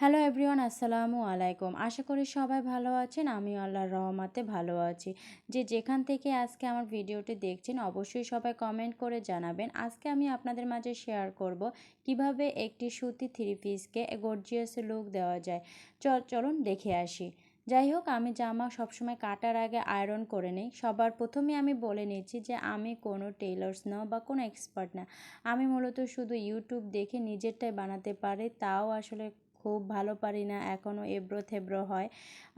Hello everyone, আসসালামু আলাইকুম। আশা করি সবাই ভালো আছেন। আমিও আল্লাহর রহমতে ভালো আছি। যেখান থেকে আজকে আমার ভিডিওটি দেখছেন অবশ্যই সবাই কমেন্ট করে জানাবেন। আজকে আমি আপনাদের মাঝে শেয়ার করব কিভাবে একটি সুতি থ্রি পিসকে গর্জিয়াস লুক দেওয়া যায়। চলুন দেখে আসি। যাই হোক, আমি জামা সবসময় কাটার আগে আয়রন করে নিই। সবার প্রথমে আমি বলে নিচ্ছি যে আমি কোনো টেইলার্স না বা কোনো এক্সপার্ট না। আমি মূলত শুধু ইউটিউব দেখে নিজেরটাই বানাতে পারি, তাও আসলে খুব ভালো পারি না, এখনও এবড়ো থেবড়ো হয়।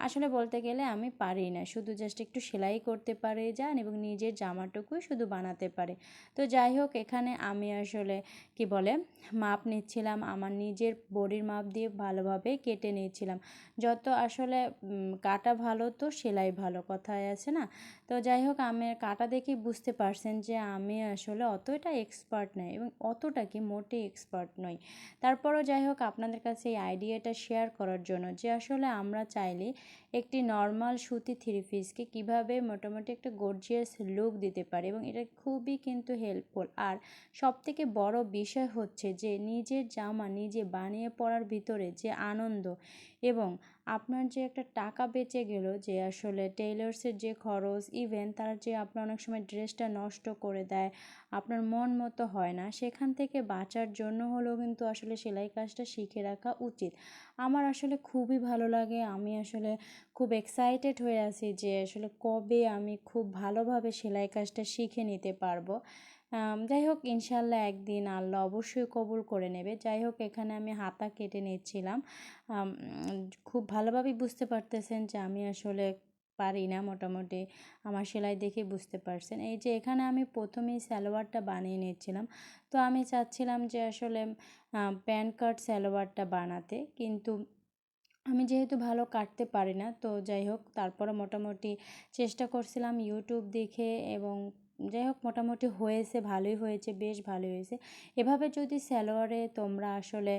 আসলে বলতে গেলে আমি পারি না, শুধু জাস্ট একটু সেলাই করতে পারি যান এবং নিজের জামাটুকুই শুধু বানাতে পারি। তো যাই হোক, এখানে আমি আসলে কি বলে মাপ নিচ্ছিলাম, আমার নিজের বডির মাপ দিয়ে ভালোভাবে কেটে নিয়েছিলাম। যত আসলে কাটা ভালো তো সেলাই ভালো, কথায় আছে না। তো যাই হোক, আমি কাটা দেখেই বুঝতে পারছেন যে আমি আসলে অতটা এক্সপার্ট নই এবং অতটা কি মোটেই এক্সপার্ট নই। তারপরও যাই হোক, আপনাদের কাছে এই আইডিয়াটা শেয়ার করার জন্য যে আসলে আমরা চাইলে একটি নর্মাল সুতি থ্রি পিসকে কীভাবে মোটামুটি একটা গর্জিয়াস লুক দিতে পারি, এবং এটা খুবই কিন্তু হেল্পফুল। আর সবথেকে বড় বিষয় হচ্ছে যে নিজের জামা নিজে বানিয়ে পরার ভিতরে যে আনন্দ, এবং আপনার যে একটা টাকা বেঁচে গেল, যে আসলে টেইলার্সের যে খরচ, ইভেন তার যে আপনার অনেক সময় ড্রেসটা নষ্ট করে দেয়, আপনার মন মতো হয় না, সেখান থেকে বাঁচার জন্য হলেও কিন্তু আসলে সেলাই কাজটা শিখে রাখা উচিত। আমার আসলে খুবই ভালো লাগে, আমি আসলে খুব এক্সাইটেড হয়ে আছি যে আসলে কবে আমি খুব ভালোভাবে সেলাই কাজটা শিখে নিতে পারবো। যাই হোক, ইনশাল্লাহ একদিন আল্লাহ অবশ্যই কবুল করে নেবে। যাই হোক, এখানে আমি হাতা কেটে নিচ্ছিলাম। খুব ভালোভাবেই বুঝতে পারতেছেন যে আমি আসলে পারি না, মোটামুটি আমার সেলাই দেখে বুঝতে পারছেন। এই যে এখানে আমি প্রথমেই সালোয়ারটা বানিয়ে নিচ্ছিলাম। তো আমি চাচ্ছিলাম যে আসলে প্যান কাট সালোয়ারটা বানাতে, কিন্তু আমি যেহেতু ভালো কাটতে পারি না, তো যাই হোক তারপরে মোটামুটি চেষ্টা করছিলাম ইউটিউব দেখে, এবং যাই হোক মোটামুটি হয়েছে, ভালোই হয়েছে, বেশ ভালোই হয়েছে। এভাবে যদি সালোয়ারে তোমরা আসলে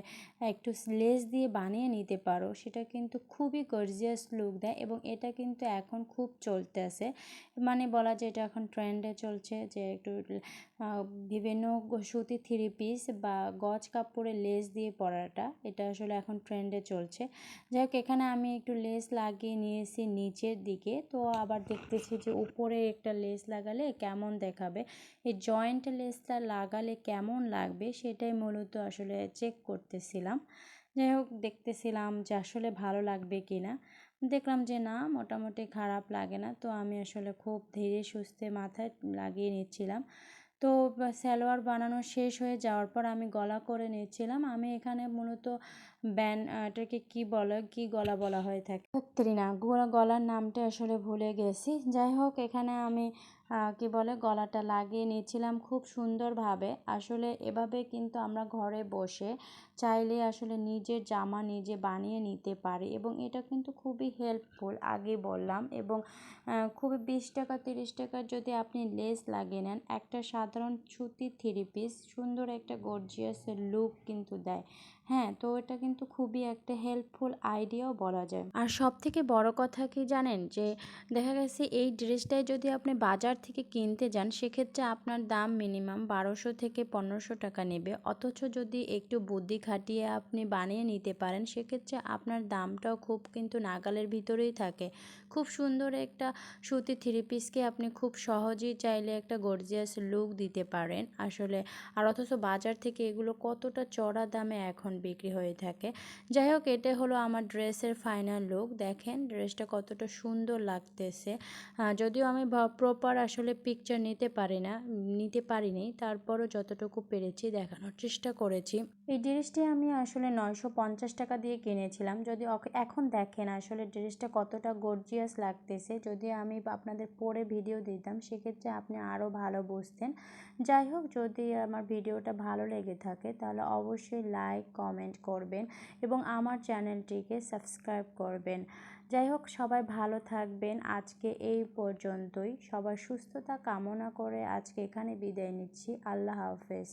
একটু লেস দিয়ে বানিয়ে নিতে পারো, সেটা কিন্তু খুবই গর্জিয়াস লুক দেয়, এবং এটা কিন্তু এখন খুব চলতেছে। মানে বলা যায় এটা এখন ট্রেন্ডে চলছে যে একটু বিভিন্ন সুতি থ্রি পিস বা গজ কাপড়ে লেস দিয়ে পরাটা, এটা আসলে এখন ট্রেন্ডে চলছে। যাই হোক, এখানে আমি একটু লেস লাগিয়ে নিয়েছি নিচের দিকে, তো আবার দেখতেছি যে উপরে একটা লেস লাগালে কেমন দেখাবে, এই জয়েন্ট লেসটা লাগালে কেমন লাগবে সেটাই মূলত আসলে চেক করতেছিলাম। যাই হোক, দেখতেছিলাম যে আসলে ভালো লাগবে কি না। দেখলাম যে না, মোটামুটি খারাপ লাগে না। তো আমি আসলে খুব ধীরে সুস্থে মাথায় লাগিয়ে নিচ্ছিলাম। তো সালোয়ার বানানো শেষ হয়ে যাওয়ার পর আমি গলা করে নিচ্ছিলাম। আমি এখানে মূলত এটাকে কী বলে, কী গলা বলা হয়ে থাকে, না, গলার নামটা আসলে ভুলে গেছি। যাই হোক, এখানে আমি কি বলে গলাটা লাগিয়ে নিয়েছিলাম খুব সুন্দরভাবে। আসলে এভাবে কিন্তু আমরা ঘরে বসে চাইলে আসলে নিজের জামা নিজে বানিয়ে নিতে পারি, এবং এটা কিন্তু খুবই হেল্পফুল, আগে বললাম। এবং খুবই 20 টাকা 30 টাকার যদি আপনি লেস লাগিয়ে নেন, একটা সাধারণ সুতির থ্রি পিস সুন্দর একটা গর্জিয়াস লুক কিন্তু দেয়। হ্যাঁ, তো এটা কিন্তু খুবই একটা হেল্পফুল আইডিয়াও বলা যায়। আর সব থেকে বড় কথা কি জানেন, যে দেখা গেছে এই ড্রেসটাই যদি আপনি বাজার থেকে কিনতে যান, সেক্ষেত্রে আপনার দাম মিনিমাম 1200 থেকে 1500 টাকা নেবে। অথচ যদি একটু বুদ্ধি খাটিয়ে আপনি বানিয়ে নিতে পারেন, সেক্ষেত্রে আপনার দামটাও খুব কিন্তু নাগালের ভিতরেই থাকে। খুব সুন্দর একটা সুতি থ্রি পিসকে আপনি খুব সহজেই চাইলে একটা গর্জিয়াস লুক দিতে পারেন আসলে। আর অথচ বাজার থেকে এগুলো কতটা চড়া দামে এখন বিক্রি হয়ে থাকে। যাই হোক, এটা হলো আমার ড্রেসের ফাইনাল লুক। দেখেন ড্রেসটা কতটা সুন্দর লাগতেছে। যদিও আমি প্রপার আসলে পিকচার নিতে পারিনি, তারপরও যতটুকু পেরেছি দেখানোর চেষ্টা করেছি। এই ড্রেসটি আমি আসলে 950 টাকা দিয়ে কিনেছিলাম। যদি এখন দেখেন আসলে ড্রেসটা কতটা গর্জিয়াস লাগতেছে, যদি আমি আপনাদের পরে ভিডিও দিতাম সেক্ষেত্রে আপনি আরও ভালো বুঝতেন। যাই হোক, যদি আমার ভিডিওটা ভালো লেগে থাকে তাহলে অবশ্যই লাইক কমেন্ট করবেন এবং আমার চ্যানেলটিকে সাবস্ক্রাইব করবেন। যাই হোক, সবাই ভালো থাকবেন। আজকে এই পর্যন্তই। সবার সুস্থতা কামনা করে আজকে এখানে বিদায় নিচ্ছি। আল্লাহ হাফেজ।